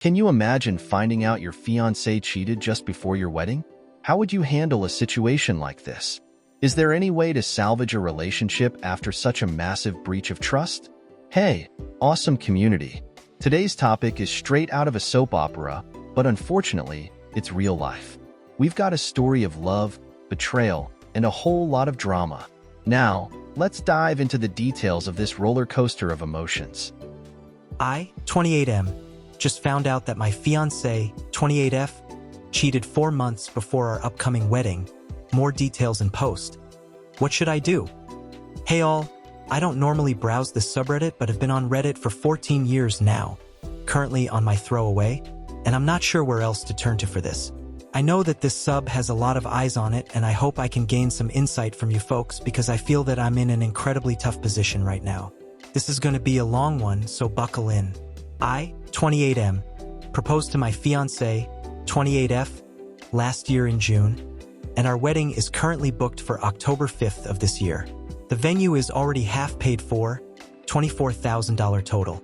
Can you imagine finding out your fiancé cheated just before your wedding? How would you handle a situation like this? Is there any way to salvage a relationship after such a massive breach of trust? Hey, awesome community. Today's topic is straight out of a soap opera, but unfortunately, it's real life. We've got a story of love, betrayal, and a whole lot of drama. Now, let's dive into the details of this roller coaster of emotions. I, 28M, just found out that my fiancé, 28F, cheated 4 months before our upcoming wedding. More details in post. What should I do? Hey all, I don't normally browse this subreddit but have been on Reddit for 14 years now, currently on my throwaway, and I'm not sure where else to turn to for this. I know that this sub has a lot of eyes on it, and I hope I can gain some insight from you folks because I feel that I'm in an incredibly tough position right now. This is going to be a long one, so buckle in. I, 28M, proposed to my fiancé, 28F, last year in June, and our wedding is currently booked for October 5th of this year. The venue is already half paid for, $24,000 total,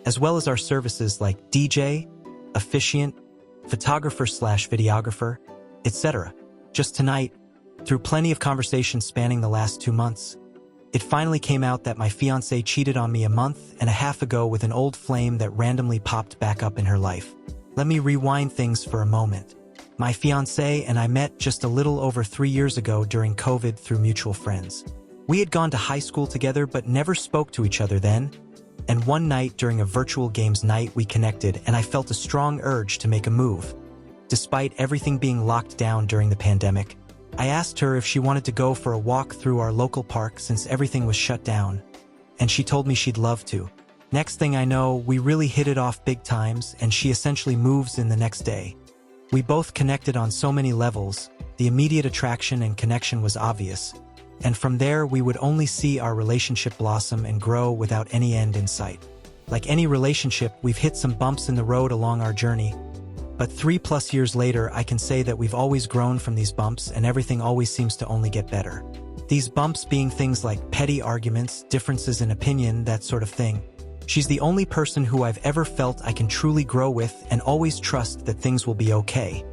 as well as our services like DJ, officiant, photographer/videographer, etc. Just tonight, through plenty of conversations spanning the last 2 months, it finally came out that my fiancé cheated on me a month and a half ago with an old flame that randomly popped back up in her life. Let me rewind things for a moment. My fiancé and I met just a little over 3 years ago during COVID through mutual friends. We had gone to high school together but never spoke to each other then, and one night during a virtual games night we connected and I felt a strong urge to make a move. Despite everything being locked down during the pandemic, I asked her if she wanted to go for a walk through our local park since everything was shut down, and she told me she'd love to. Next thing I know, we really hit it off big times and she essentially moves in the next day. We both connected on so many levels, the immediate attraction and connection was obvious, and from there we would only see our relationship blossom and grow without any end in sight. Like any relationship, we've hit some bumps in the road along our journey, but 3+ years later I can say that we've always grown from these bumps and everything always seems to only get better. These bumps being things like petty arguments, differences in opinion, that sort of thing. She's the only person who I've ever felt I can truly grow with and always trust that things will be okay.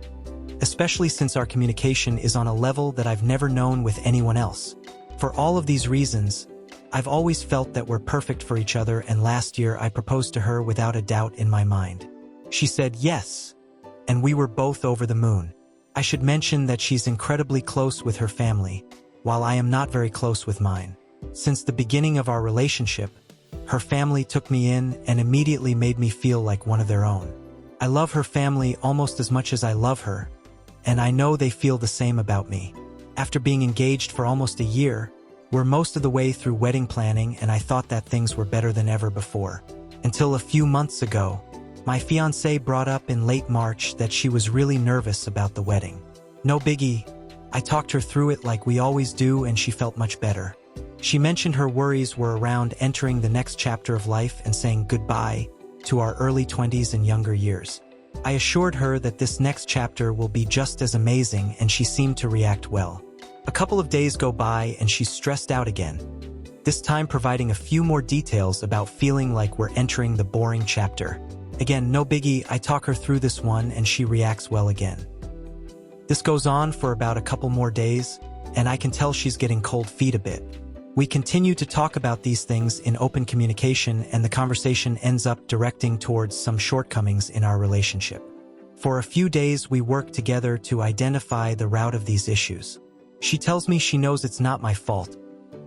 Especially since our communication is on a level that I've never known with anyone else. For all of these reasons, I've always felt that we're perfect for each other, and last year I proposed to her without a doubt in my mind. She said yes, and we were both over the moon. I should mention that she's incredibly close with her family, while I am not very close with mine. Since the beginning of our relationship, her family took me in and immediately made me feel like one of their own. I love her family almost as much as I love her, and I know they feel the same about me. After being engaged for almost a year, we're most of the way through wedding planning and I thought that things were better than ever before. Until a few months ago, my fiancé brought up in late March that she was really nervous about the wedding. No biggie, I talked her through it like we always do and she felt much better. She mentioned her worries were around entering the next chapter of life and saying goodbye to our early 20s and younger years. I assured her that this next chapter will be just as amazing and she seemed to react well. A couple of days go by and she's stressed out again, this time providing a few more details about feeling like we're entering the boring chapter. Again, no biggie, I talk her through this one and she reacts well again. This goes on for about a couple more days and I can tell she's getting cold feet a bit. We continue to talk about these things in open communication and the conversation ends up directing towards some shortcomings in our relationship. For a few days we work together to identify the root of these issues. She tells me she knows it's not my fault,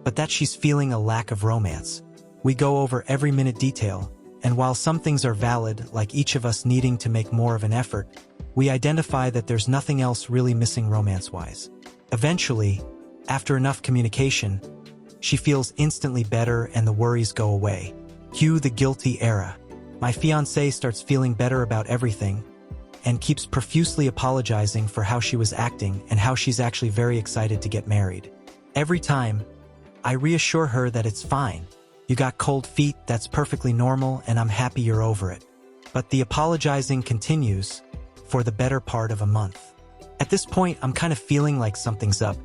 but that she's feeling a lack of romance. We go over every minute detail, and while some things are valid, like each of us needing to make more of an effort, we identify that there's nothing else really missing romance-wise. Eventually, after enough communication, she feels instantly better and the worries go away. Cue the guilty era. My fiancé starts feeling better about everything and keeps profusely apologizing for how she was acting and how she's actually very excited to get married. Every time, I reassure her that it's fine. You got cold feet, that's perfectly normal, and I'm happy you're over it. But the apologizing continues for the better part of a month. At this point, I'm kind of feeling like something's up,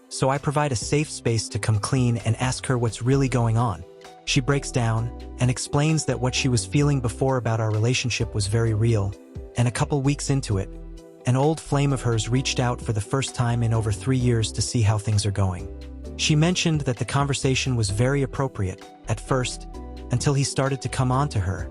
so I provide a safe space to come clean and ask her what's really going on. She breaks down and explains that what she was feeling before about our relationship was very real, and a couple weeks into it, an old flame of hers reached out for the first time in over 3 years to see how things are going. She mentioned that the conversation was very appropriate, at first, until he started to come on to her,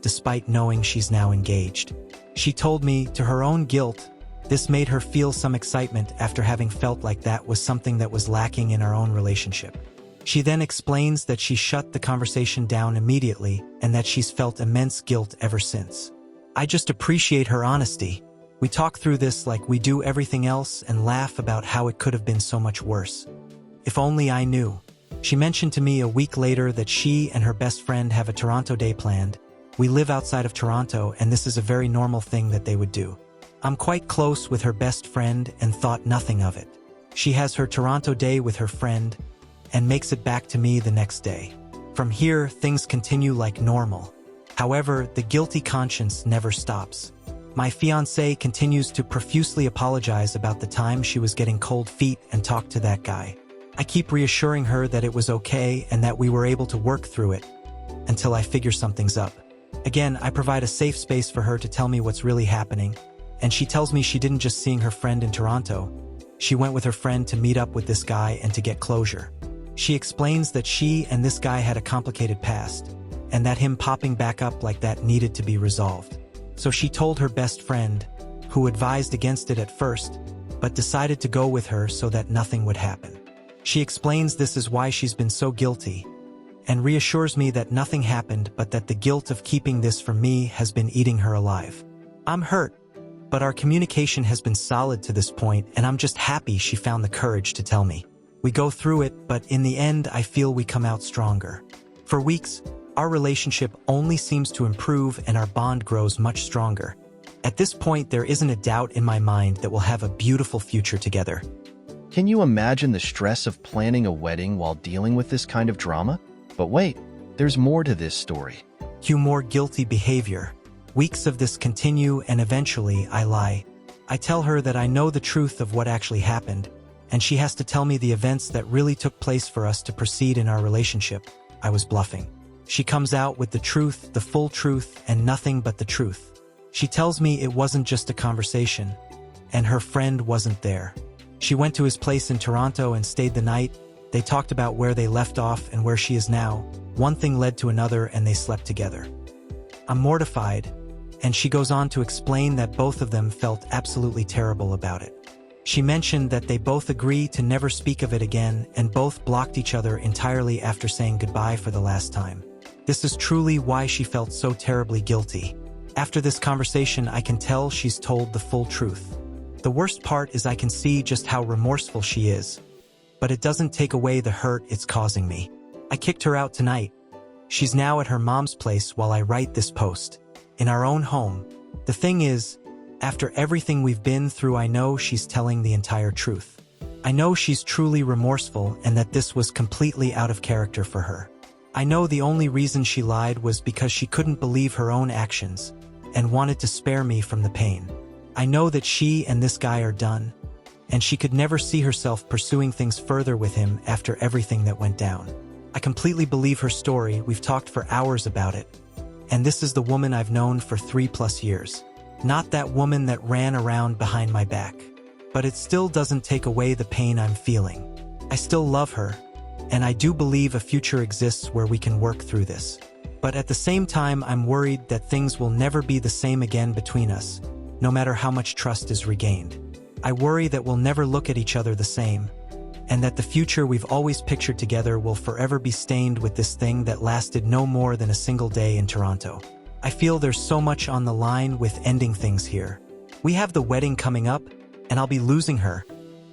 despite knowing she's now engaged. She told me, to her own guilt, this made her feel some excitement after having felt like that was something that was lacking in our own relationship. She then explains that she shut the conversation down immediately and that she's felt immense guilt ever since. I just appreciate her honesty. We talk through this like we do everything else and laugh about how it could have been so much worse. If only I knew. She mentioned to me a week later that she and her best friend have a Toronto day planned. We live outside of Toronto, and this is a very normal thing that they would do. I'm quite close with her best friend and thought nothing of it. She has her Toronto day with her friend and makes it back to me the next day. From here, things continue like normal. However, the guilty conscience never stops. My fiancé continues to profusely apologize about the time she was getting cold feet and talk to that guy. I keep reassuring her that it was okay and that we were able to work through it until I figure something's up. Again, I provide a safe space for her to tell me what's really happening, and she tells me she didn't just seeing her friend in Toronto. She went with her friend to meet up with this guy and to get closure. She explains that she and this guy had a complicated past, and that him popping back up like that needed to be resolved. So she told her best friend, who advised against it at first, but decided to go with her so that nothing would happen. She explains this is why she's been so guilty, and reassures me that nothing happened but that the guilt of keeping this from me has been eating her alive. I'm hurt, but our communication has been solid to this point, and I'm just happy she found the courage to tell me. We go through it, but in the end I feel we come out stronger. For weeks, our relationship only seems to improve and our bond grows much stronger. At this point, there isn't a doubt in my mind that we'll have a beautiful future together. Can you imagine the stress of planning a wedding while dealing with this kind of drama? But wait, there's more to this story. Cue more guilty behavior. Weeks of this continue, and eventually I lie. I tell her that I know the truth of what actually happened, and she has to tell me the events that really took place for us to proceed in our relationship. I was bluffing. She comes out with the truth, the full truth, and nothing but the truth. She tells me it wasn't just a conversation, and her friend wasn't there. She went to his place in Toronto and stayed the night. They talked about where they left off and where she is now. One thing led to another, and they slept together. I'm mortified, and she goes on to explain that both of them felt absolutely terrible about it. She mentioned that they both agree to never speak of it again, and both blocked each other entirely after saying goodbye for the last time. This is truly why she felt so terribly guilty. After this conversation, I can tell she's told the full truth. The worst part is I can see just how remorseful she is, but it doesn't take away the hurt it's causing me. I kicked her out tonight. She's now at her mom's place while I write this post. In our own home. The thing is, after everything we've been through, I know she's telling the entire truth. I know she's truly remorseful and that this was completely out of character for her. I know the only reason she lied was because she couldn't believe her own actions and wanted to spare me from the pain. I know that she and this guy are done, and she could never see herself pursuing things further with him after everything that went down. I completely believe her story. We've talked for hours about it. And this is the woman I've known for 3+ years. Not that woman that ran around behind my back. But it still doesn't take away the pain I'm feeling. I still love her, and I do believe a future exists where we can work through this. But at the same time, I'm worried that things will never be the same again between us, no matter how much trust is regained. I worry that we'll never look at each other the same, and that the future we've always pictured together will forever be stained with this thing that lasted no more than a single day in Toronto. I feel there's so much on the line with ending things here. We have the wedding coming up, and I'll be losing her,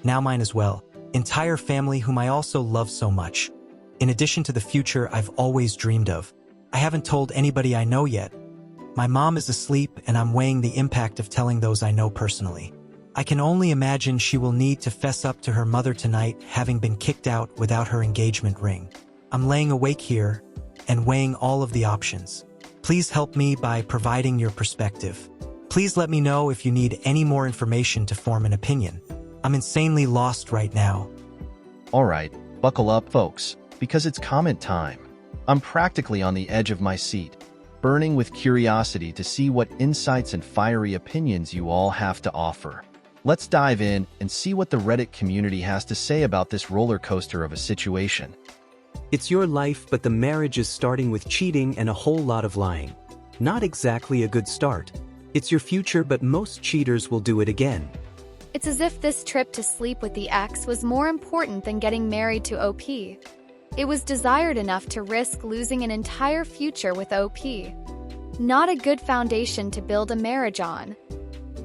now mine as well, entire family whom I also love so much. In addition to the future I've always dreamed of. I haven't told anybody I know yet. My mom is asleep, and I'm weighing the impact of telling those I know personally. I can only imagine she will need to fess up to her mother tonight, having been kicked out without her engagement ring. I'm laying awake here and weighing all of the options. Please help me by providing your perspective. Please let me know if you need any more information to form an opinion. I'm insanely lost right now. Alright, buckle up folks, because it's comment time. I'm practically on the edge of my seat, burning with curiosity to see what insights and fiery opinions you all have to offer. Let's dive in and see what the Reddit community has to say about this roller coaster of a situation. It's your life, but the marriage is starting with cheating and a whole lot of lying. Not exactly a good start. It's your future, but most cheaters will do it again. It's as if this trip to sleep with the ex was more important than getting married to OP. It was desired enough to risk losing an entire future with OP. Not a good foundation to build a marriage on.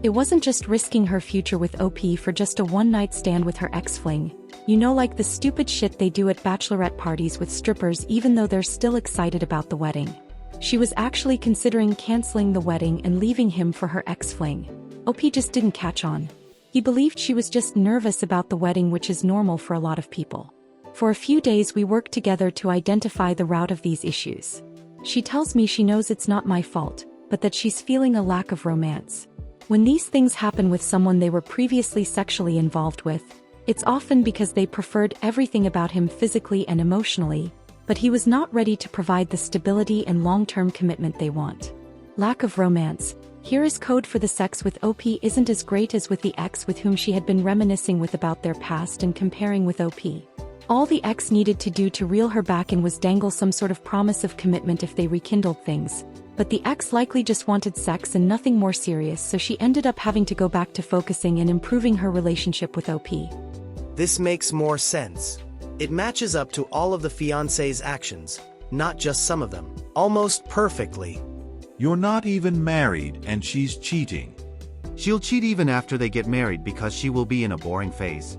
It wasn't just risking her future with OP for just a one-night stand with her ex-fling. You know, like the stupid shit they do at bachelorette parties with strippers even though they're still excited about the wedding. She was actually considering canceling the wedding and leaving him for her ex-fling. OP just didn't catch on. He believed she was just nervous about the wedding, which is normal for a lot of people. For a few days we worked together to identify the root of these issues. She tells me she knows it's not my fault, but that she's feeling a lack of romance. When these things happen with someone they were previously sexually involved with, it's often because they preferred everything about him physically and emotionally, but he was not ready to provide the stability and long-term commitment they want. Lack of romance. Here is code for the sex with OP isn't as great as with the ex with whom she had been reminiscing with about their past and comparing with OP. All the ex needed to do to reel her back in was dangle some sort of promise of commitment if they rekindled things. But the ex likely just wanted sex and nothing more serious, so she ended up having to go back to focusing and improving her relationship with OP. This makes more sense. It matches up to all of the fiancé's actions, not just some of them, almost perfectly. You're not even married and she's cheating. She'll cheat even after they get married because she will be in a boring phase.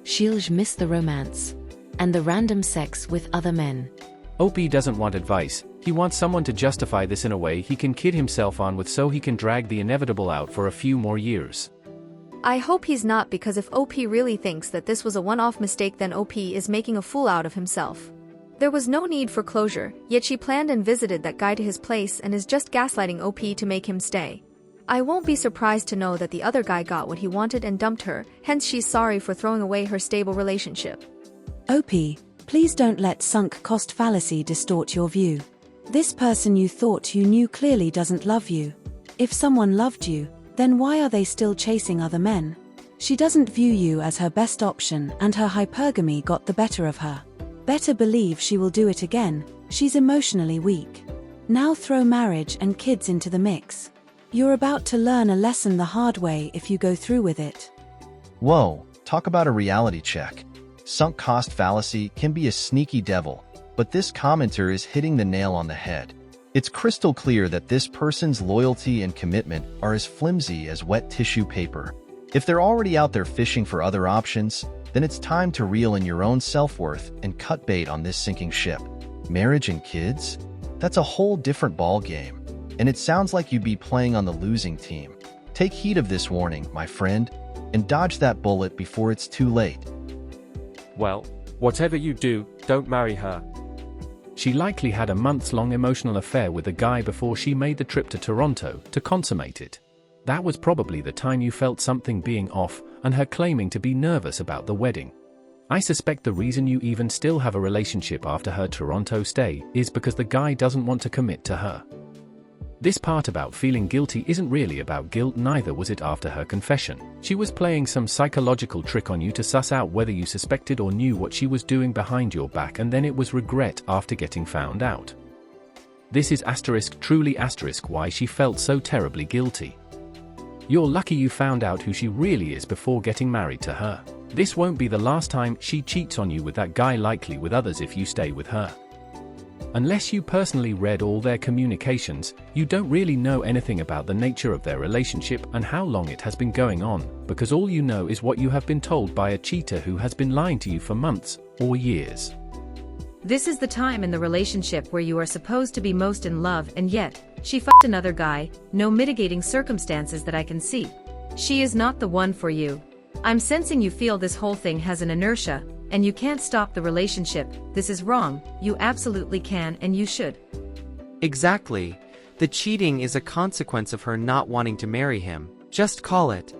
She'll miss the romance and the random sex with other men. OP doesn't want advice. He wants someone to justify this in a way he can kid himself on with so he can drag the inevitable out for a few more years. I hope he's not, because if OP really thinks that this was a one-off mistake, then OP is making a fool out of himself. There was no need for closure, yet she planned and visited that guy to his place and is just gaslighting OP to make him stay. I won't be surprised to know that the other guy got what he wanted and dumped her, hence she's sorry for throwing away her stable relationship. OP, please don't let sunk cost fallacy distort your view. This person you thought you knew clearly doesn't love you. If someone loved you, then why are they still chasing other men? She doesn't view you as her best option, and her hypergamy got the better of her. Better believe she will do it again. She's emotionally weak. Now throw marriage and kids into the mix. You're about to learn a lesson the hard way if you go through with it. Whoa, talk about a reality check. Sunk cost fallacy can be a sneaky devil, but this commenter is hitting the nail on the head. It's crystal clear that this person's loyalty and commitment are as flimsy as wet tissue paper. If they're already out there fishing for other options, then it's time to reel in your own self-worth and cut bait on this sinking ship. Marriage and kids? That's a whole different ball game, and it sounds like you'd be playing on the losing team. Take heed of this warning, my friend, and dodge that bullet before it's too late. Well, whatever you do, don't marry her. She likely had a months-long emotional affair with a guy before she made the trip to Toronto to consummate it. That was probably the time you felt something being off and her claiming to be nervous about the wedding. I suspect the reason you even still have a relationship after her Toronto stay is because the guy doesn't want to commit to her. This part about feeling guilty isn't really about guilt, neither was it after her confession. She was playing some psychological trick on you to suss out whether you suspected or knew what she was doing behind your back, and then it was regret after getting found out. This is truly why she felt so terribly guilty. You're lucky you found out who she really is before getting married to her. This won't be the last time she cheats on you with that guy, likely with others if you stay with her. Unless you personally read all their communications, you don't really know anything about the nature of their relationship and how long it has been going on, because all you know is what you have been told by a cheater who has been lying to you for months or years. This is the time in the relationship where you are supposed to be most in love, and yet, she fucked another guy, no mitigating circumstances that I can see. She is not the one for you. I'm sensing you feel this whole thing has an inertia, and you can't stop the relationship. This is wrong. You absolutely can, and you should. Exactly. The cheating is a consequence of her not wanting to marry him. Just call it.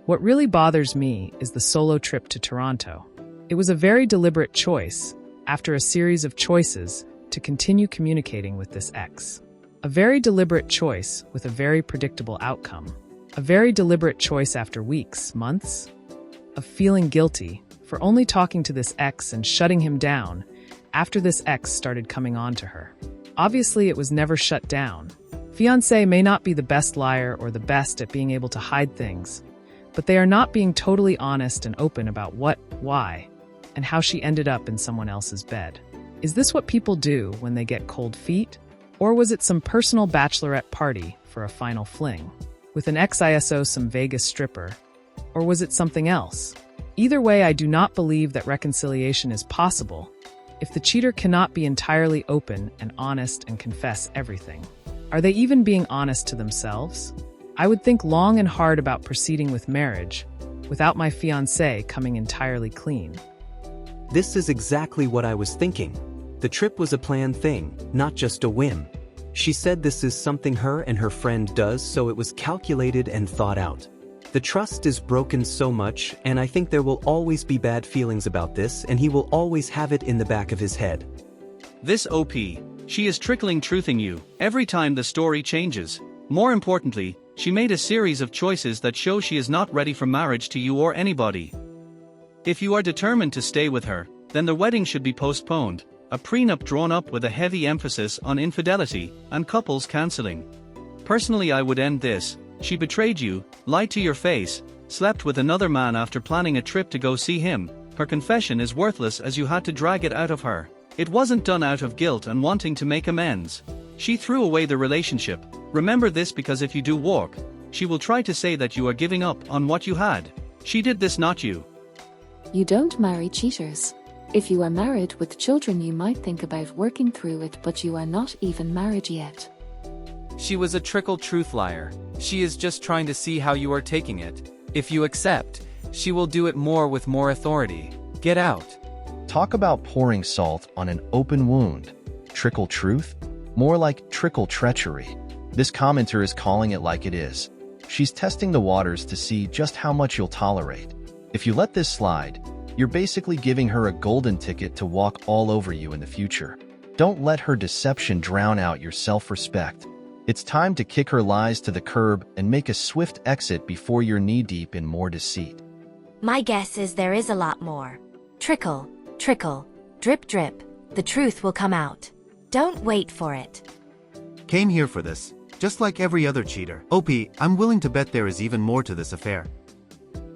What really bothers me is the solo trip to Toronto. It was a very deliberate choice, after a series of choices, to continue communicating with this ex. A very deliberate choice with a very predictable outcome. A very deliberate choice after weeks, months, of feeling guilty for only talking to this ex and shutting him down after this ex started coming on to her. Obviously, it was never shut down. Fiancé may not be the best liar or the best at being able to hide things, but they are not being totally honest and open about what, why, and how she ended up in someone else's bed. Is this what people do when they get cold feet? Or was it some personal bachelorette party for a final fling? With an ex-ISO some Vegas stripper? Or was it something else? Either way, I do not believe that reconciliation is possible if the cheater cannot be entirely open and honest and confess everything. Are they even being honest to themselves? I would think long and hard about proceeding with marriage without my fiancé coming entirely clean. This is exactly what I was thinking. The trip was a planned thing, not just a whim. She said this is something her and her friend does, so it was calculated and thought out. The trust is broken so much, and I think there will always be bad feelings about this, and he will always have it in the back of his head. This OP, she is trickling truthing you every time the story changes. More importantly, she made a series of choices that show she is not ready for marriage to you or anybody. If you are determined to stay with her, then the wedding should be postponed. A prenup drawn up with a heavy emphasis on infidelity and couples cancelling. Personally, I would end this. She betrayed you, lied to your face, slept with another man after planning a trip to go see him. Her confession is worthless as you had to drag it out of her. It wasn't done out of guilt and wanting to make amends. She threw away the relationship. Remember this, because if you do walk, she will try to say that you are giving up on what you had. She did this, not you. You don't marry cheaters. If you are married with children, you might think about working through it, but you are not even married yet. She was a trickle truth liar. She is just trying to see how you are taking it. If you accept, she will do it more with more authority. Get out. Talk about pouring salt on an open wound. Trickle truth? More like trickle treachery. This commenter is calling it like it is. She's testing the waters to see just how much you'll tolerate. If you let this slide, you're basically giving her a golden ticket to walk all over you in the future. Don't let her deception drown out your self-respect. It's time to kick her lies to the curb and make a swift exit before you're knee-deep in more deceit. My guess is there is a lot more. Trickle, trickle, drip drip, the truth will come out. Don't wait for it. Came here for this, just like every other cheater. OP, I'm willing to bet there is even more to this affair.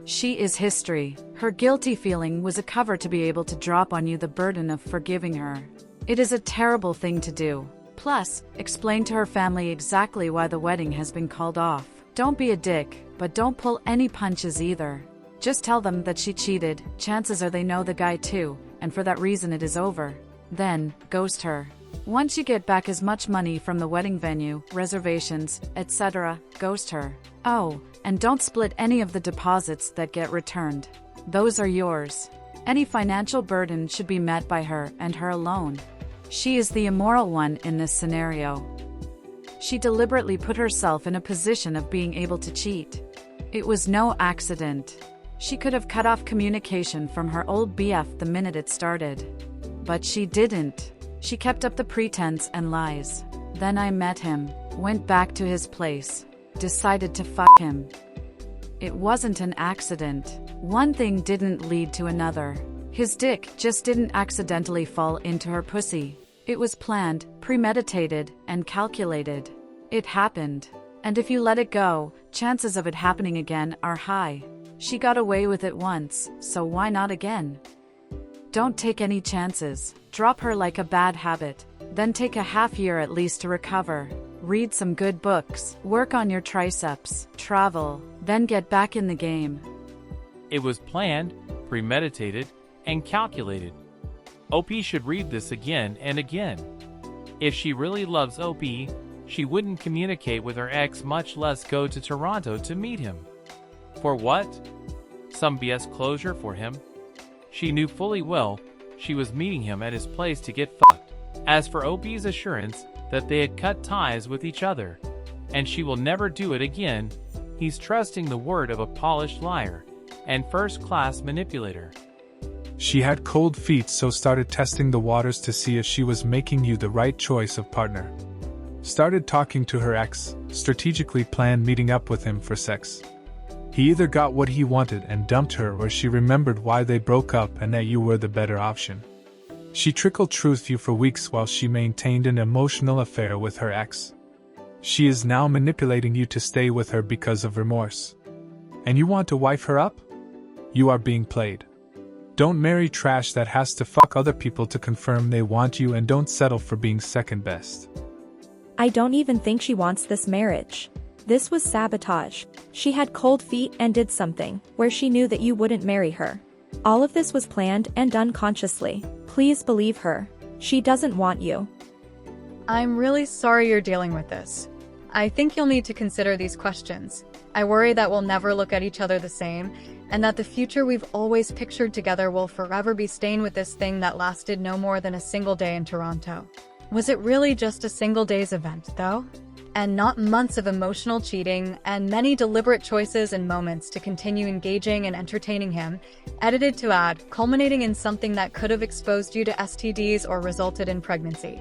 She is history. Her guilty feeling was a cover to be able to drop on you the burden of forgiving her. It is a terrible thing to do. Plus, explain to her family exactly why the wedding has been called off. Don't be a dick, but don't pull any punches either. Just tell them that she cheated. Chances are they know the guy too, and for that reason it is over. Then, ghost her. Once you get back as much money from the wedding venue, reservations, etc., ghost her. Oh, and don't split any of the deposits that get returned. Those are yours. Any financial burden should be met by her and her alone. She is the immoral one in this scenario. She deliberately put herself in a position of being able to cheat. It was no accident. She could have cut off communication from her old BF the minute it started. But she didn't. She kept up the pretense and lies. Then I met him, went back to his place, decided to fuck him. It wasn't an accident. One thing didn't lead to another. His dick just didn't accidentally fall into her pussy. It was planned, premeditated, and calculated. It happened. And if you let it go, chances of it happening again are high. She got away with it once, so why not again? Don't take any chances. Drop her like a bad habit. Then take a half year at least to recover. Read some good books. Work on your triceps. Travel. Then get back in the game. It was planned, premeditated, and calculated. OP should read this again and again. If she really loves OP, she wouldn't communicate with her ex, much less go to Toronto to meet him. For what? Some BS closure for him? She knew fully well she was meeting him at his place to get fucked. As for OP's assurance that they had cut ties with each other, and she will never do it again, he's trusting the word of a polished liar and first-class manipulator. She had cold feet, so started testing the waters to see if she was making you the right choice of partner. Started talking to her ex, strategically planned meeting up with him for sex. He either got what he wanted and dumped her, or she remembered why they broke up and that you were the better option. She trickle-truthed you for weeks while she maintained an emotional affair with her ex. She is now manipulating you to stay with her because of remorse. And you want to wife her up? You are being played. Don't marry trash that has to fuck other people to confirm they want you, and don't settle for being second best. I don't even think she wants this marriage. This was sabotage. She had cold feet and did something where she knew that you wouldn't marry her. All of this was planned and done consciously. Please believe her. She doesn't want you. I'm really sorry you're dealing with this. I think you'll need to consider these questions. I worry that we'll never look at each other the same, and that the future we've always pictured together will forever be stained with this thing that lasted no more than a single day in Toronto. Was it really just a single day's event, though? And not months of emotional cheating and many deliberate choices and moments to continue engaging and entertaining him, edited to add, culminating in something that could have exposed you to STDs or resulted in pregnancy.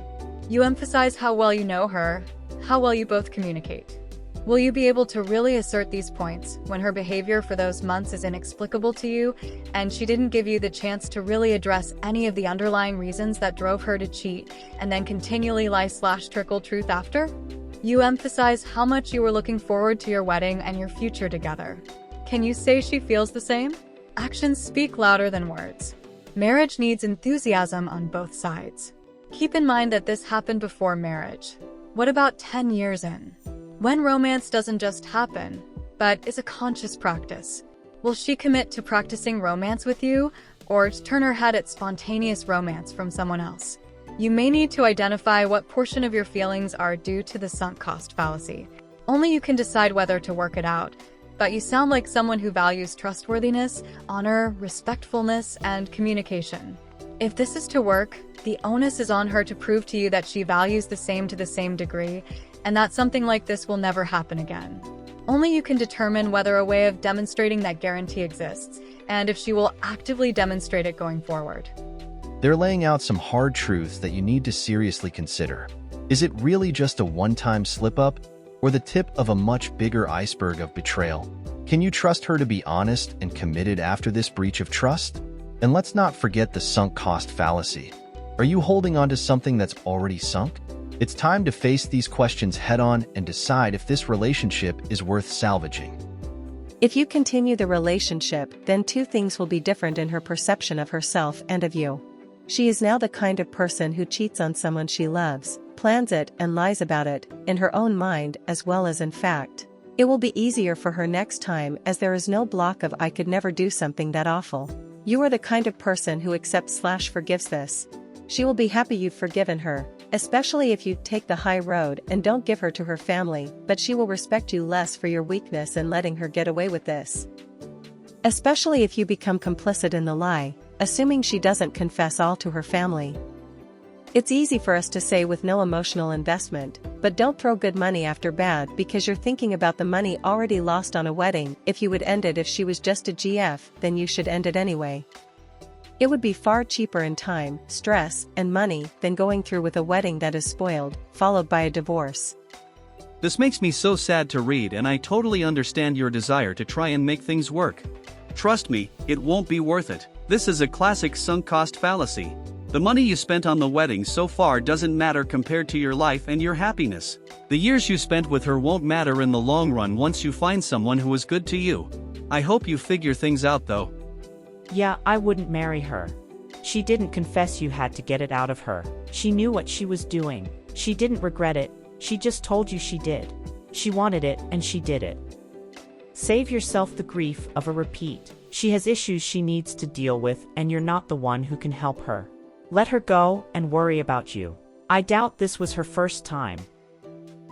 You emphasize how well you know her, how well you both communicate. Will you be able to really assert these points when her behavior for those months is inexplicable to you and she didn't give you the chance to really address any of the underlying reasons that drove her to cheat and then continually lie/trickle truth after? You emphasize how much you were looking forward to your wedding and your future together. Can you say she feels the same? Actions speak louder than words. Marriage needs enthusiasm on both sides. Keep in mind that this happened before marriage. What about 10 years in? When romance doesn't just happen, but is a conscious practice, will she commit to practicing romance with you, or turn her head at spontaneous romance from someone else? You may need to identify what portion of your feelings are due to the sunk cost fallacy. Only you can decide whether to work it out, but you sound like someone who values trustworthiness, honor, respectfulness, and communication. If this is to work, the onus is on her to prove to you that she values the same to the same degree, and that something like this will never happen again. Only you can determine whether a way of demonstrating that guarantee exists, and if she will actively demonstrate it going forward. They're laying out some hard truths that you need to seriously consider. Is it really just a one-time slip-up, or the tip of a much bigger iceberg of betrayal? Can you trust her to be honest and committed after this breach of trust? And let's not forget the sunk cost fallacy. Are you holding on to something that's already sunk? It's time to face these questions head-on and decide if this relationship is worth salvaging. If you continue the relationship, then two things will be different in her perception of herself and of you. She is now the kind of person who cheats on someone she loves, plans it and lies about it, in her own mind as well as in fact. It will be easier for her next time, as there is no block of "I could never do something that awful." You are the kind of person who accepts/forgives this. She will be happy you've forgiven her, especially if you take the high road and don't give her to her family, but she will respect you less for your weakness in letting her get away with this. Especially if you become complicit in the lie, assuming she doesn't confess all to her family. It's easy for us to say with no emotional investment, but don't throw good money after bad, because you're thinking about the money already lost on a wedding. If you would end it if she was just a GF, then you should end it anyway. It would be far cheaper in time, stress, and money than going through with a wedding that is spoiled, followed by a divorce. This makes me so sad to read, and I totally understand your desire to try and make things work. Trust me, it won't be worth it. This is a classic sunk cost fallacy. The money you spent on the wedding so far doesn't matter compared to your life and your happiness. The years you spent with her won't matter in the long run once you find someone who is good to you. I hope you figure things out though. Yeah, I wouldn't marry her. She didn't confess, you had to get it out of her. She knew what she was doing. She didn't regret it, she just told you she did. She wanted it and she did it. Save yourself the grief of a repeat. She has issues she needs to deal with, and you're not the one who can help her. Let her go and worry about you. I doubt this was her first time.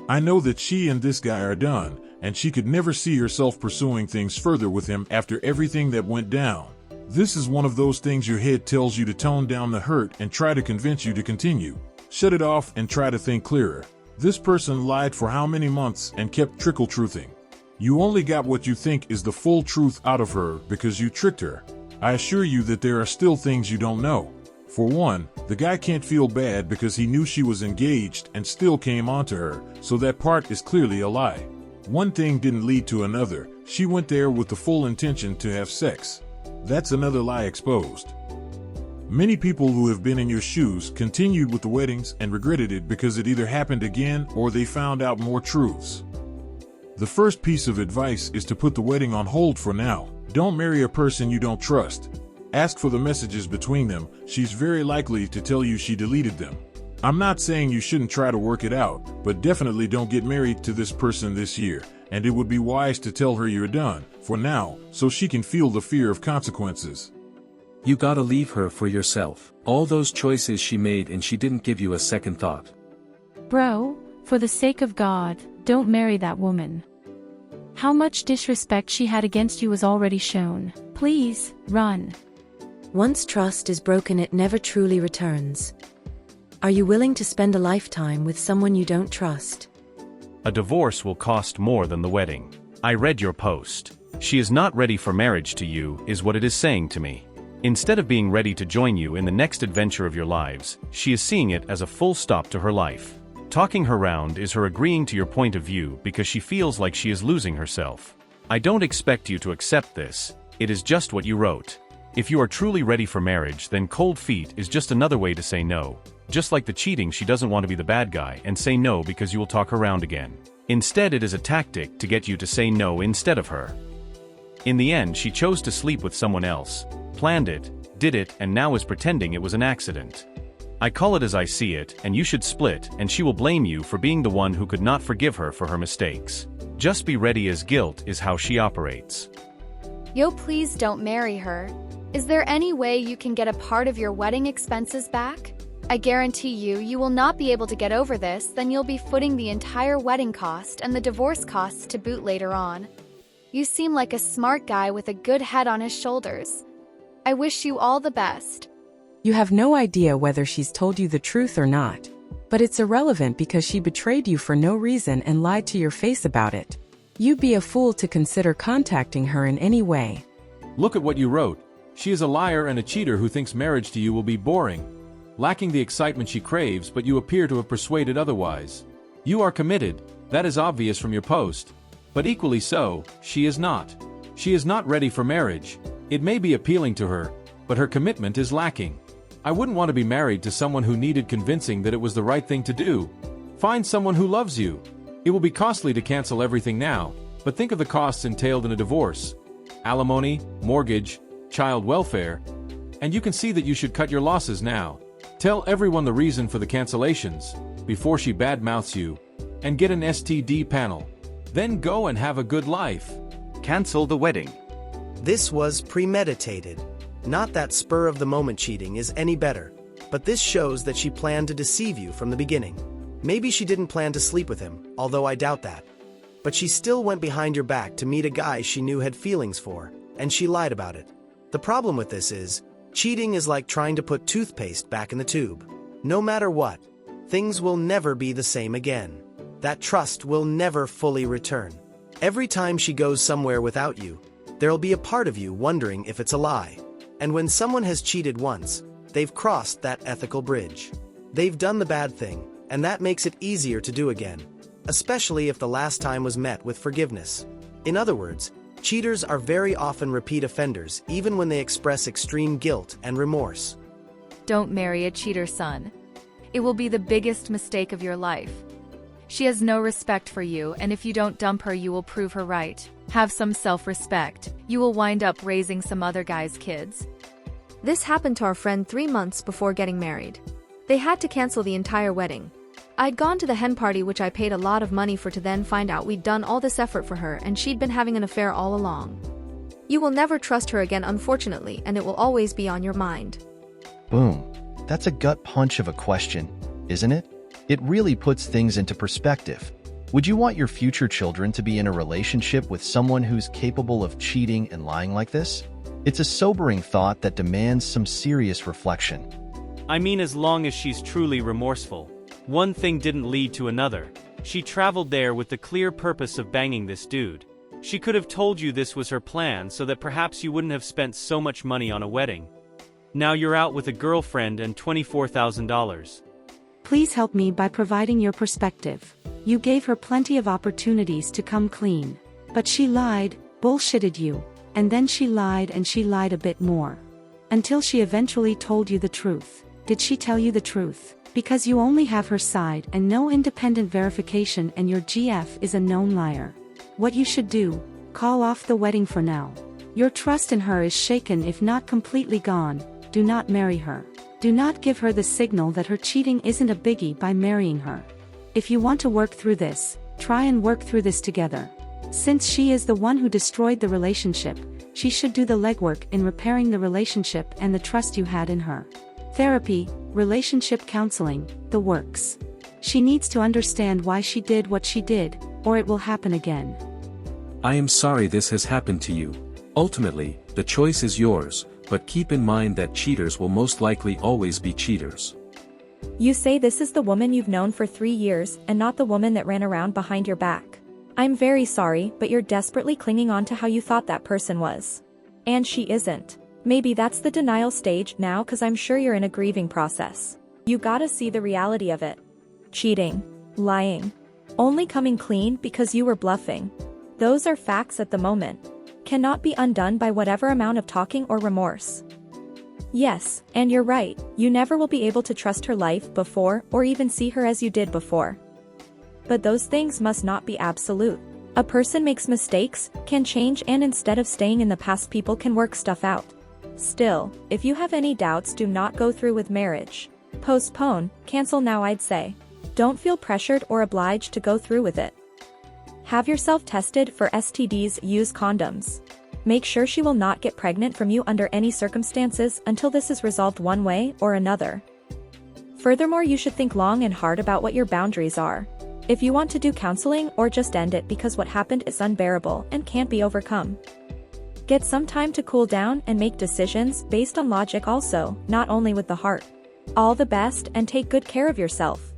I know that she and this guy are done, and she could never see herself pursuing things further with him after everything that went down. This is one of those things your head tells you to tone down the hurt and try to convince you to continue. Shut it off and try to think clearer. This person lied for how many months and kept trickle-truthing? You only got what you think is the full truth out of her because you tricked her. I assure you that there are still things you don't know. For one, the guy can't feel bad because he knew she was engaged and still came onto her, so that part is clearly a lie. One thing didn't lead to another. She went there with the full intention to have sex. That's another lie exposed. Many people who have been in your shoes continued with the weddings and regretted it because it either happened again or they found out more truths. The first piece of advice is to put the wedding on hold for now. Don't marry a person you don't trust. Ask for the messages between them. She's very likely to tell you she deleted them. I'm not saying you shouldn't try to work it out, but definitely don't get married to this person this year, and it would be wise to tell her you're done, for now, so she can feel the fear of consequences. You gotta leave her for yourself. All those choices she made and she didn't give you a second thought. Bro, for the sake of God, don't marry that woman. How much disrespect she had against you was already shown. Please, run. Once trust is broken, it never truly returns. Are you willing to spend a lifetime with someone you don't trust? A divorce will cost more than the wedding. I read your post. She is not ready for marriage to you, is what it is saying to me. Instead of being ready to join you in the next adventure of your lives, she is seeing it as a full stop to her life. Talking her round is her agreeing to your point of view because she feels like she is losing herself. I don't expect you to accept this. It is just what you wrote. If you are truly ready for marriage, then cold feet is just another way to say no. Just like the cheating, she doesn't want to be the bad guy and say no because you will talk her round again. Instead, it is a tactic to get you to say no instead of her. In the end, she chose to sleep with someone else, planned it, did it, and now is pretending it was an accident. I call it as I see it, and you should split, and she will blame you for being the one who could not forgive her for her mistakes. Just be ready, as guilt is how she operates. Yo, please don't marry her. Is there any way you can get a part of your wedding expenses back? I guarantee you will not be able to get over this, then you'll be footing the entire wedding cost and the divorce costs to boot later on. You seem like a smart guy with a good head on his shoulders. I wish you all the best. You have no idea whether she's told you the truth or not. But it's irrelevant because she betrayed you for no reason and lied to your face about it. You'd be a fool to consider contacting her in any way. Look at what you wrote. She is a liar and a cheater who thinks marriage to you will be boring, lacking the excitement she craves, but you appear to have persuaded otherwise. You are committed, that is obvious from your post. But equally so, she is not. She is not ready for marriage. It may be appealing to her, but her commitment is lacking. I wouldn't want to be married to someone who needed convincing that it was the right thing to do. Find someone who loves you. It will be costly to cancel everything now, but think of the costs entailed in a divorce. Alimony, mortgage, child welfare, and you can see that you should cut your losses now. Tell everyone the reason for the cancellations, before she badmouths you, and get an STD panel. Then go and have a good life. Cancel the wedding. This was premeditated. Not that spur-of-the-moment cheating is any better, but this shows that she planned to deceive you from the beginning. Maybe she didn't plan to sleep with him, although I doubt that. But she still went behind your back to meet a guy she knew had feelings for, and she lied about it. The problem with this is, cheating is like trying to put toothpaste back in the tube. No matter what, things will never be the same again. That trust will never fully return. Every time she goes somewhere without you, there'll be a part of you wondering if it's a lie. And when someone has cheated once, they've crossed that ethical bridge. They've done the bad thing, and that makes it easier to do again, especially if the last time was met with forgiveness. In other words, cheaters are very often repeat offenders, even when they express extreme guilt and remorse. Don't marry a cheater, son. It will be the biggest mistake of your life. She has no respect for you, and if you don't dump her, you will prove her right. Have some self-respect. You will wind up raising some other guy's kids. This happened to our friend 3 months before getting married. They had to cancel the entire wedding. I'd gone to the hen party, which I paid a lot of money for, to then find out we'd done all this effort for her and she'd been having an affair all along. You will never trust her again, unfortunately, and it will always be on your mind. Boom. That's a gut punch of a question, isn't it? It really puts things into perspective. Would you want your future children to be in a relationship with someone who's capable of cheating and lying like this? It's a sobering thought that demands some serious reflection. I mean, as long as she's truly remorseful. One thing didn't lead to another. She traveled there with the clear purpose of banging this dude. She could have told you this was her plan so that perhaps you wouldn't have spent so much money on a wedding. Now you're out with a girlfriend and $24,000. Please help me by providing your perspective. You gave her plenty of opportunities to come clean. But she lied, bullshitted you, and then she lied and she lied a bit more. Until she eventually told you the truth. Did she tell you the truth? Because you only have her side and no independent verification, and your GF is a known liar. What you should do, call off the wedding for now. Your trust in her is shaken, if not completely gone. Do not marry her. Do not give her the signal that her cheating isn't a biggie by marrying her. If you want to work through this, try and work through this together. Since she is the one who destroyed the relationship, she should do the legwork in repairing the relationship and the trust you had in her. Therapy, relationship counseling, the works. She needs to understand why she did what she did, or it will happen again. I am sorry this has happened to you. Ultimately, the choice is yours, but keep in mind that cheaters will most likely always be cheaters. You say this is the woman you've known for 3 years and not the woman that ran around behind your back. I'm very sorry, but you're desperately clinging on to how you thought that person was. And she isn't. Maybe that's the denial stage now, cause I'm sure you're in a grieving process. You gotta see the reality of it. Cheating. Lying. Only coming clean because you were bluffing. Those are facts at the moment. Cannot be undone by whatever amount of talking or remorse. Yes, and you're right, you never will be able to trust her life before or even see her as you did before. But those things must not be absolute. A person makes mistakes, can change, and instead of staying in the past, people can work stuff out. Still, if you have any doubts, do not go through with marriage. Postpone, cancel now, I'd say. Don't feel pressured or obliged to go through with it. Have yourself tested for STDs, use condoms. Make sure she will not get pregnant from you under any circumstances until this is resolved one way or another. Furthermore, you should think long and hard about what your boundaries are. If you want to do counseling, or just end it because what happened is unbearable and can't be overcome. Get some time to cool down and make decisions based on logic also, not only with the heart. All the best and take good care of yourself.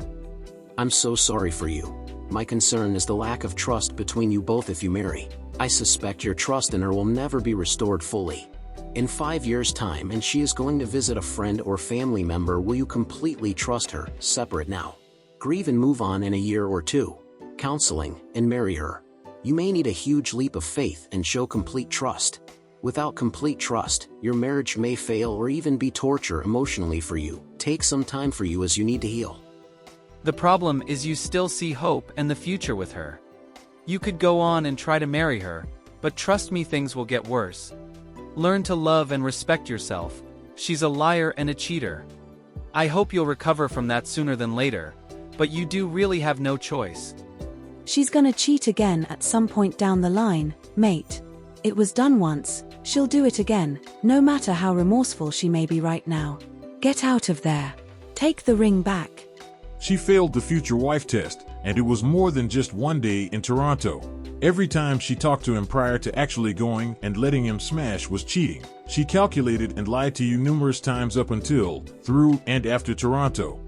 I'm so sorry for you. My concern is the lack of trust between you both if you marry. I suspect your trust in her will never be restored fully. In 5 years' time and she is going to visit a friend or family member, will you completely trust her, separate now? Grieve and move on in a year or two. Counseling, and marry her. You may need a huge leap of faith and show complete trust. Without complete trust, your marriage may fail or even be torture emotionally for you. Take some time for you as you need to heal. The problem is you still see hope and the future with her. You could go on and try to marry her, but trust me, things will get worse. Learn to love and respect yourself. She's a liar and a cheater. I hope you'll recover from that sooner than later, but you do really have no choice. She's gonna cheat again at some point down the line, mate. It was done once, she'll do it again, no matter how remorseful she may be right now. Get out of there. Take the ring back. She failed the future wife test, and it was more than just one day in Toronto. Every time she talked to him prior to actually going and letting him smash was cheating. She calculated and lied to you numerous times up until, through, and after Toronto.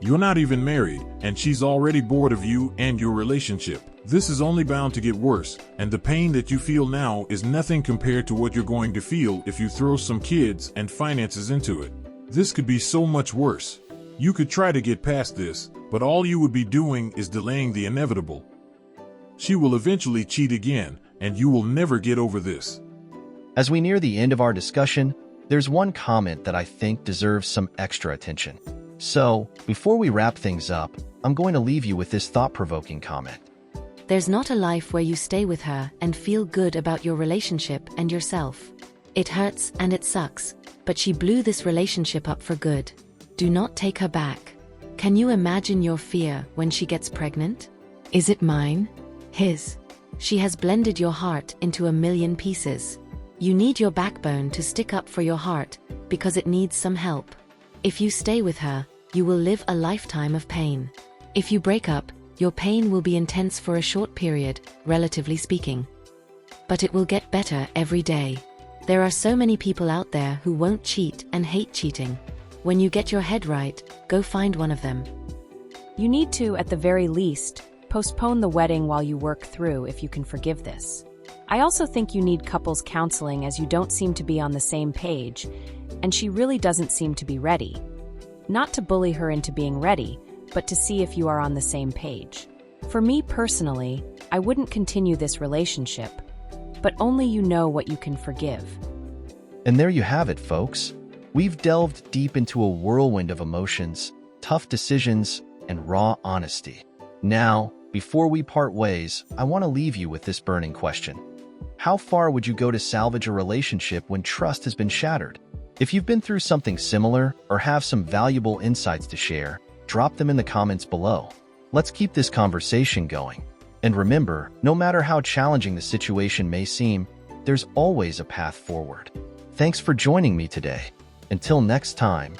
You're not even married, and she's already bored of you and your relationship. This is only bound to get worse, and the pain that you feel now is nothing compared to what you're going to feel if you throw some kids and finances into it. This could be so much worse. You could try to get past this, but all you would be doing is delaying the inevitable. She will eventually cheat again, and you will never get over this. As we near the end of our discussion, there's one comment that I think deserves some extra attention. So, before we wrap things up, I'm going to leave you with this thought-provoking comment. There's not a life where you stay with her and feel good about your relationship and yourself. It hurts and it sucks, but she blew this relationship up for good. Do not take her back. Can you imagine your fear when she gets pregnant? Is it mine? His? She has blended your heart into a million pieces. You need your backbone to stick up for your heart, because it needs some help. If you stay with her, you will live a lifetime of pain. If you break up, your pain will be intense for a short period, relatively speaking. But it will get better every day. There are so many people out there who won't cheat and hate cheating. When you get your head right, go find one of them. You need to, at the very least, postpone the wedding while you work through if you can forgive this. I also think you need couples counseling as you don't seem to be on the same page, and she really doesn't seem to be ready. Not to bully her into being ready, but to see if you are on the same page. For me personally, I wouldn't continue this relationship, but only you know what you can forgive. And there you have it, folks. We've delved deep into a whirlwind of emotions, tough decisions, and raw honesty. Now, before we part ways, I want to leave you with this burning question. How far would you go to salvage a relationship when trust has been shattered? If you've been through something similar or have some valuable insights to share, drop them in the comments below. Let's keep this conversation going. And remember, no matter how challenging the situation may seem, there's always a path forward. Thanks for joining me today. Until next time,